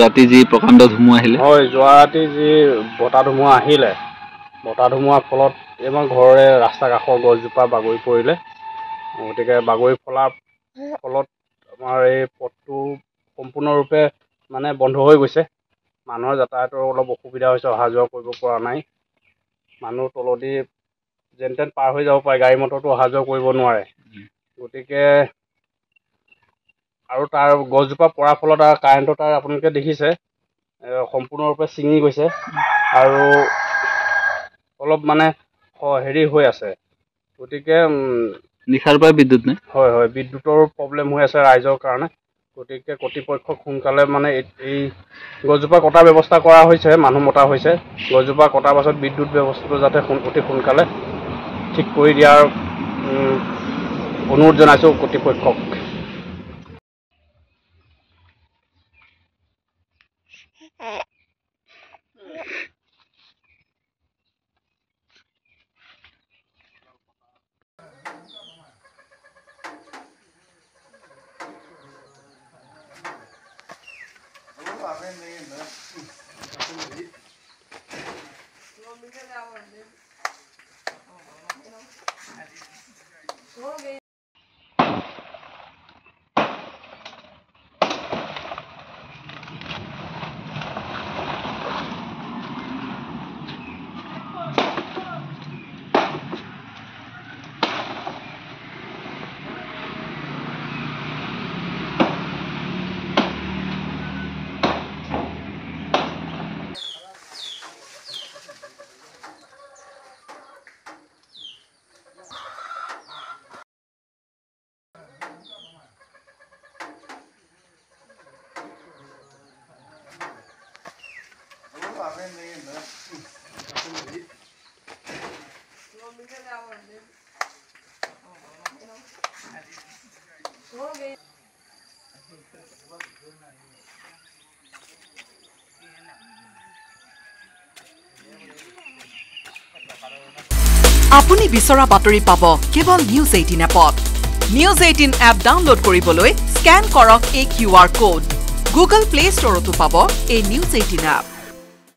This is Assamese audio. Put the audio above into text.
ৰাতি যি প্ৰকাণ্ড ধুমুহা আহিলে হয় যোৱা ৰাতি যি বতাহ ধুমুহা আহিলে বতাহ ধুমুহাৰ ফলত আমাৰ ঘৰৰে ৰাস্তা কাষৰ গছজোপা বাগৰি পৰিলে গতিকে বাগৰি ফলাৰ ফলত আমাৰ এই পথটো সম্পূৰ্ণৰূপে মানে বন্ধ হৈ গৈছে মানুহৰ যাতায়াতৰ অলপ অসুবিধা হৈছে অহা যোৱা কৰিব পৰা নাই মানুহ তলদি যেন তেন পাৰ হৈ যাব পাৰে গাড়ী মটৰটো অহা যোৱা কৰিব নোৱাৰে গতিকে আৰু তাৰ গছজোপা পৰাৰ ফলত আৰু কাৰেণ্টৰ তাৰ আপোনালোকে দেখিছে সম্পূৰ্ণৰূপে ছিঙি গৈছে আৰু অলপ মানে হেৰি হৈ আছে গতিকে নিশাৰ পৰাই বিদ্যুৎ নাই হয় হয় বিদ্যুতৰ প্ৰব্লেম হৈ আছে ৰাইজৰ কাৰণে গতিকে কৰ্তৃপক্ষক সোনকালে মানে এই গছজোপা কটাৰ ব্যৱস্থা কৰা হৈছে মানুহ মতা হৈছে গছজোপা কটাৰ পাছত বিদ্যুৎ ব্যৱস্থাটো যাতে অতি সোনকালে ঠিক কৰি দিয়াৰ অনুৰোধ জনাইছোঁ কৰ্তৃপক্ষক আপুনি বিচৰা বাতৰি পাব কেৱল নিউজ 18 এপত নিউজ 18 এপ ডাউনলোড কৰিবলৈ স্ক্যান কৰক এই QR কোড গুগল প্লে ষ্টৰতো পাব এই নিউজ 18 এপ